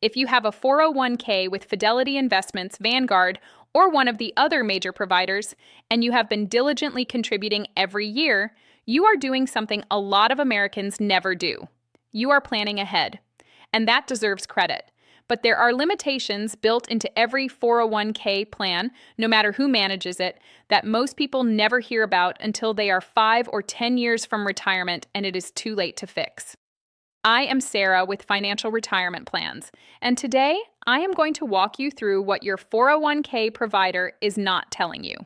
If you have a 401k with Fidelity Investments, Vanguard, or one of the other major providers, and you have been diligently contributing every year, you are doing something a lot of Americans never do. You are planning ahead, and that deserves credit. But there are limitations built into every 401k plan, no matter who manages it, that most people never hear about until they are 5 or 10 years from retirement and it is too late to fix. I am Sarah with Financial Retirement Plans, and today I am going to walk you through what your 401k provider is not telling you.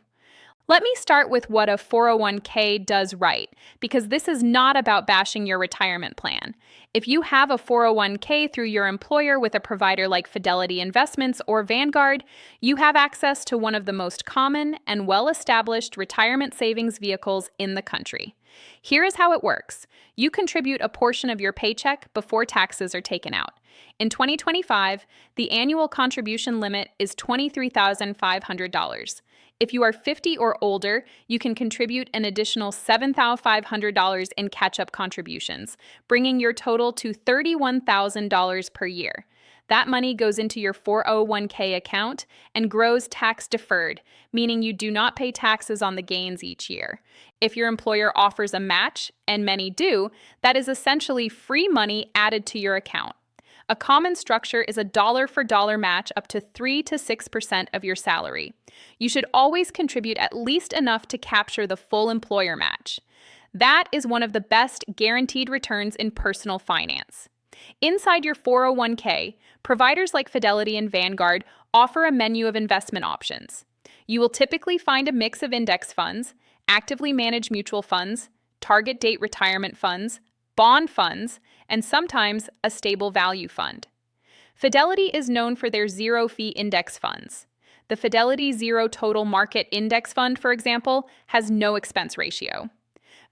Let me start with what a 401k does right, because this is not about bashing your retirement plan. If you have a 401k through your employer with a provider like Fidelity Investments or Vanguard, you have access to one of the most common and well-established retirement savings vehicles in the country. Here is how it works. You contribute a portion of your paycheck before taxes are taken out. In 2025, the annual contribution limit is $23,500. If you are 50 or older, you can contribute an additional $7,500 in catch-up contributions, bringing your total to $31,000 per year. That money goes into your 401k account and grows tax-deferred, meaning you do not pay taxes on the gains each year. If your employer offers a match, and many do, that is essentially free money added to your account. A common structure is a dollar-for-dollar match up to 3 to 6% of your salary. You should always contribute at least enough to capture the full employer match. That is one of the best guaranteed returns in personal finance. Inside your 401k, providers like Fidelity and Vanguard offer a menu of investment options. You will typically find a mix of index funds, actively managed mutual funds, target date retirement funds, bond funds, and sometimes a stable value fund. Fidelity is known for their zero-fee index funds. The Fidelity Zero Total Market Index Fund, for example, has no expense ratio.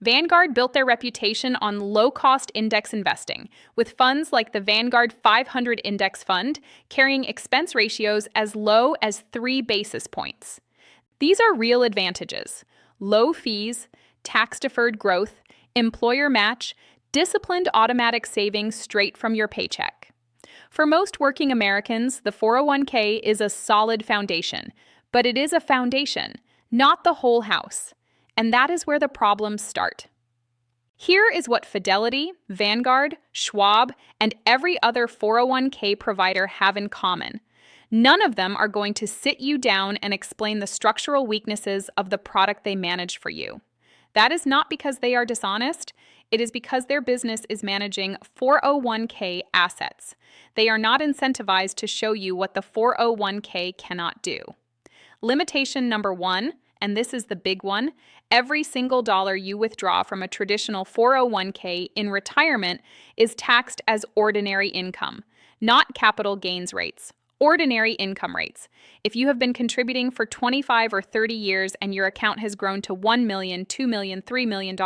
Vanguard built their reputation on low-cost index investing, with funds like the Vanguard 500 Index Fund carrying expense ratios as low as 3 basis points. These are real advantages: low fees, tax-deferred growth, employer match, disciplined automatic savings straight from your paycheck. For most working Americans, the 401k is a solid foundation, but it is a foundation, not the whole house. And that is where the problems start. Here is what Fidelity, Vanguard, Schwab, and every other 401k provider have in common. None of them are going to sit you down and explain the structural weaknesses of the product they manage for you. That is not because they are dishonest. It is because their business is managing 401k assets. They are not incentivized to show you what the 401k cannot do. Limitation number 1, and this is the big one: every single dollar you withdraw from a traditional 401k in retirement is taxed as ordinary income, not capital gains rates. Ordinary income rates. If you have been contributing for 25 or 30 years and your account has grown to $1 million, $2 million, $3 million,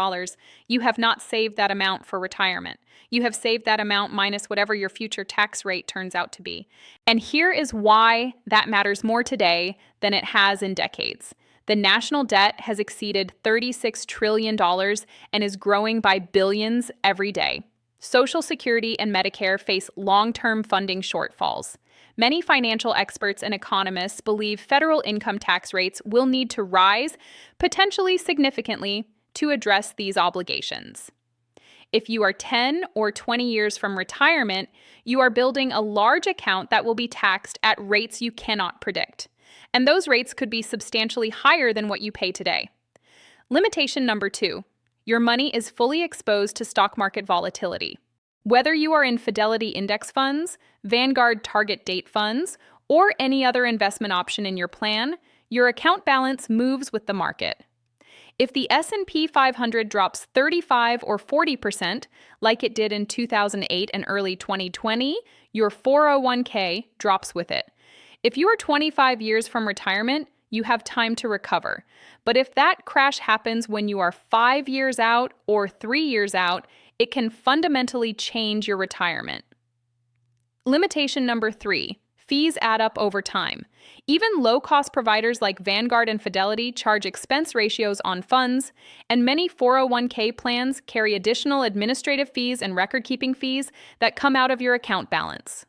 you have not saved that amount for retirement. You have saved that amount minus whatever your future tax rate turns out to be. And here is why that matters more today than it has in decades. The national debt has exceeded $36 trillion and is growing by billions every day. Social Security and Medicare face long-term funding shortfalls. Many financial experts and economists believe federal income tax rates will need to rise, potentially significantly, to address these obligations. If you are 10 or 20 years from retirement, you are building a large account that will be taxed at rates you cannot predict. And those rates could be substantially higher than what you pay today. Limitation number 2, your money is fully exposed to stock market volatility. Whether you are in Fidelity index funds, Vanguard target date funds, or any other investment option in your plan, your account balance moves with the market. If the S&P 500 drops 35 or 40%, like it did in 2008 and early 2020, your 401k drops with it. If you are 25 years from retirement, you have time to recover. But if that crash happens when you are 5 years out or 3 years out, it can fundamentally change your retirement. Limitation number 3, fees add up over time. Even low-cost providers like Vanguard and Fidelity charge expense ratios on funds, and many 401k plans carry additional administrative fees and record-keeping fees that come out of your account balance.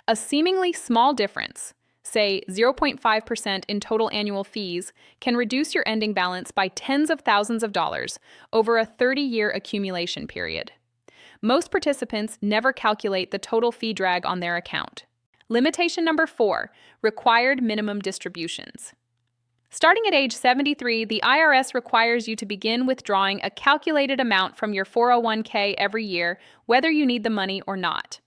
A seemingly small difference, say 0.5% in total annual fees, can reduce your ending balance by tens of thousands of dollars over a 30-year accumulation period. Most participants never calculate the total fee drag on their account. Limitation number 4, required minimum distributions. Starting at age 73, the IRS requires you to begin withdrawing a calculated amount from your 401k every year, whether you need the money or not.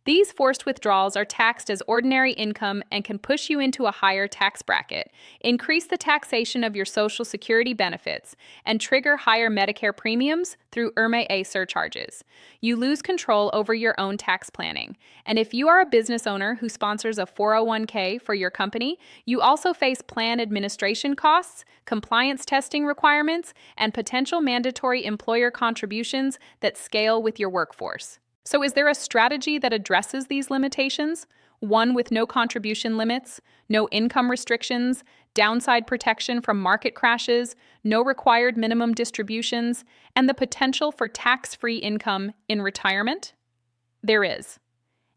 These forced withdrawals are taxed as ordinary income and can push you into a higher tax bracket, increase the taxation of your Social Security benefits, and trigger higher Medicare premiums through IRMAA surcharges. You lose control over your own tax planning. And if you are a business owner who sponsors a 401k for your company, you also face plan administration costs, compliance testing requirements, and potential mandatory employer contributions that scale with your workforce. So is there a strategy that addresses these limitations? One with no contribution limits, no income restrictions, downside protection from market crashes, no required minimum distributions, and the potential for tax-free income in retirement? There is.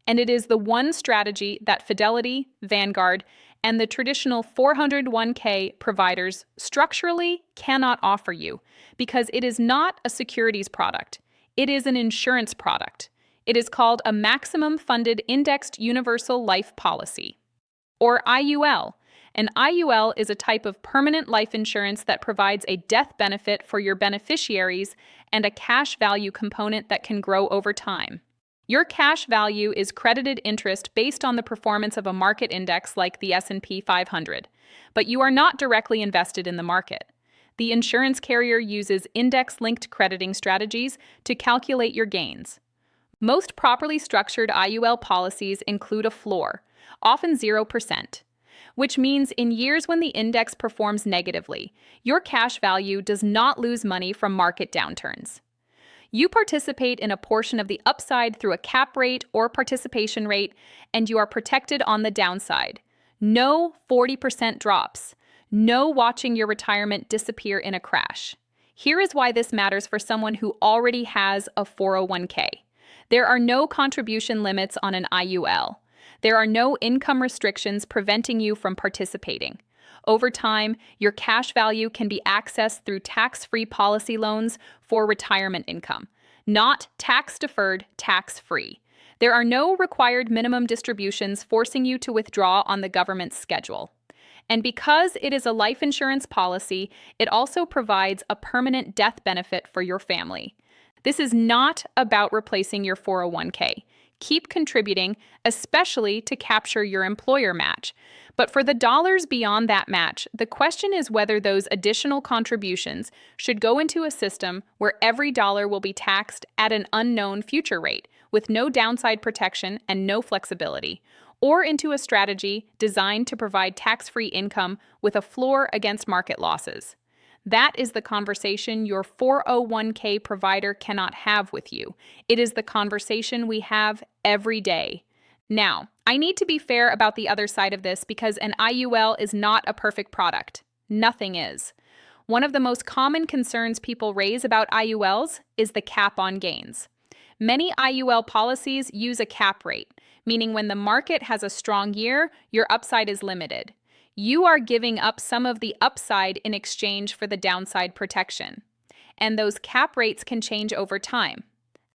And it is the one strategy that Fidelity, Vanguard, and the traditional 401k providers structurally cannot offer you because it is not a securities product. It is an insurance product. It is called a Maximum Funded Indexed Universal Life Policy, or IUL. An IUL is a type of permanent life insurance that provides a death benefit for your beneficiaries and a cash value component that can grow over time. Your cash value is credited interest based on the performance of a market index like the S&P 500, but you are not directly invested in the market. The insurance carrier uses index-linked crediting strategies to calculate your gains. Most properly structured IUL policies include a floor, often 0%, which means in years when the index performs negatively, your cash value does not lose money from market downturns. You participate in a portion of the upside through a cap rate or participation rate, and you are protected on the downside. No 40% drops. No watching your retirement disappear in a crash. Here is why this matters for someone who already has a 401k. There are no contribution limits on an IUL. There are no income restrictions preventing you from participating. Over time, your cash value can be accessed through tax-free policy loans for retirement income, not tax-deferred, tax-free. There are no required minimum distributions forcing you to withdraw on the government's schedule. And because it is a life insurance policy, it also provides a permanent death benefit for your family. This is not about replacing your 401k. Keep contributing, especially to capture your employer match. But for the dollars beyond that match, the question is whether those additional contributions should go into a system where every dollar will be taxed at an unknown future rate, with no downside protection and no flexibility, or into a strategy designed to provide tax-free income with a floor against market losses. That is the conversation your 401k provider cannot have with you. It is the conversation we have every day. Now, I need to be fair about the other side of this because an IUL is not a perfect product. Nothing is. One of the most common concerns people raise about IULs is the cap on gains. Many IUL policies use a cap rate, meaning when the market has a strong year, your upside is limited. You are giving up some of the upside in exchange for the downside protection. And those cap rates can change over time.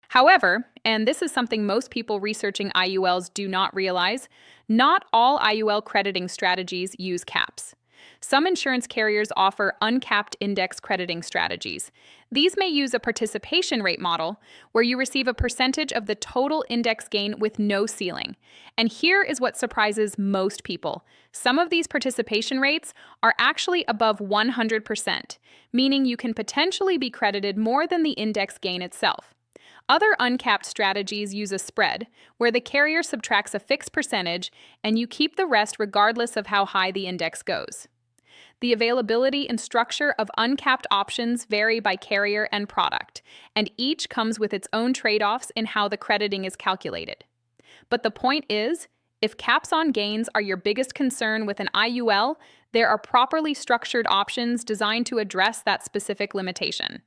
However, and this is something most people researching IULs do not realize, not all IUL crediting strategies use caps. Some insurance carriers offer uncapped index crediting strategies. These may use a participation rate model where you receive a percentage of the total index gain with no ceiling. And here is what surprises most people. Some of these participation rates are actually above 100%, meaning you can potentially be credited more than the index gain itself. Other uncapped strategies use a spread, where the carrier subtracts a fixed percentage and you keep the rest regardless of how high the index goes. The availability and structure of uncapped options vary by carrier and product, and each comes with its own trade-offs in how the crediting is calculated. But the point is, if caps on gains are your biggest concern with an IUL, there are properly structured options designed to address that specific limitation.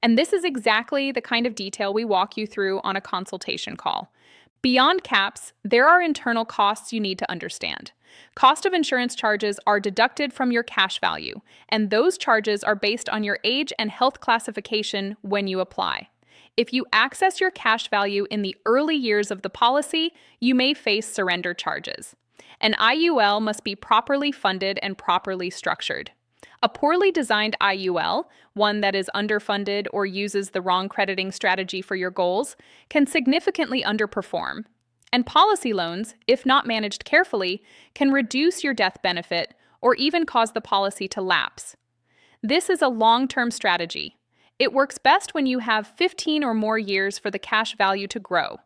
And this is exactly the kind of detail we walk you through on a consultation call. Beyond caps, there are internal costs you need to understand. Cost of insurance charges are deducted from your cash value, and those charges are based on your age and health classification when you apply. If you access your cash value in the early years of the policy, you may face surrender charges. An IUL must be properly funded and properly structured. A poorly designed IUL, one that is underfunded or uses the wrong crediting strategy for your goals, can significantly underperform. And policy loans, if not managed carefully, can reduce your death benefit or even cause the policy to lapse. This is a long-term strategy. It works best when you have 15 or more years for the cash value to grow.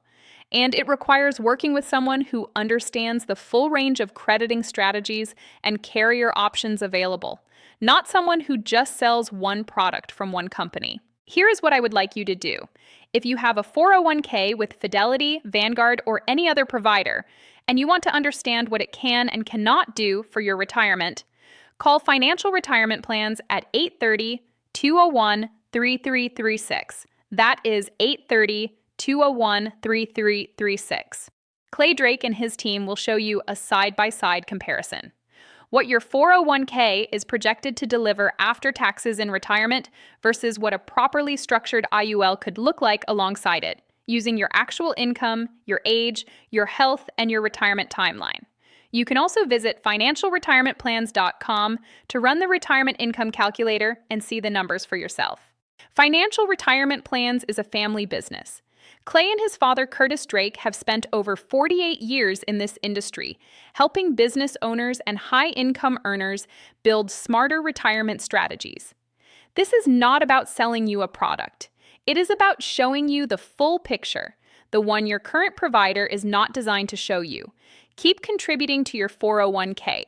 And it requires working with someone who understands the full range of crediting strategies and carrier options available, not someone who just sells one product from one company. Here is what I would like you to do. If you have a 401k with Fidelity, Vanguard, or any other provider, and you want to understand what it can and cannot do for your retirement, call Financial Retirement Plans at 830-201-3336. That is 830-201-3336. Clay Drake and his team will show you a side-by-side comparison. What your 401k is projected to deliver after taxes in retirement versus what a properly structured IUL could look like alongside it, using your actual income, your age, your health, and your retirement timeline. You can also visit financialretirementplans.com to run the retirement income calculator and see the numbers for yourself. Financial Retirement Plans is a family business. Clay and his father, Curtis Drake, have spent over 48 years in this industry, helping business owners and high-income earners build smarter retirement strategies. This is not about selling you a product. It is about showing you the full picture, the one your current provider is not designed to show you. Keep contributing to your 401k.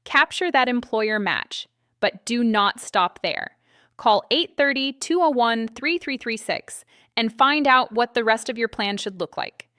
Capture that employer match, but do not stop there. Call 830-201-3336 and find out what the rest of your plan should look like.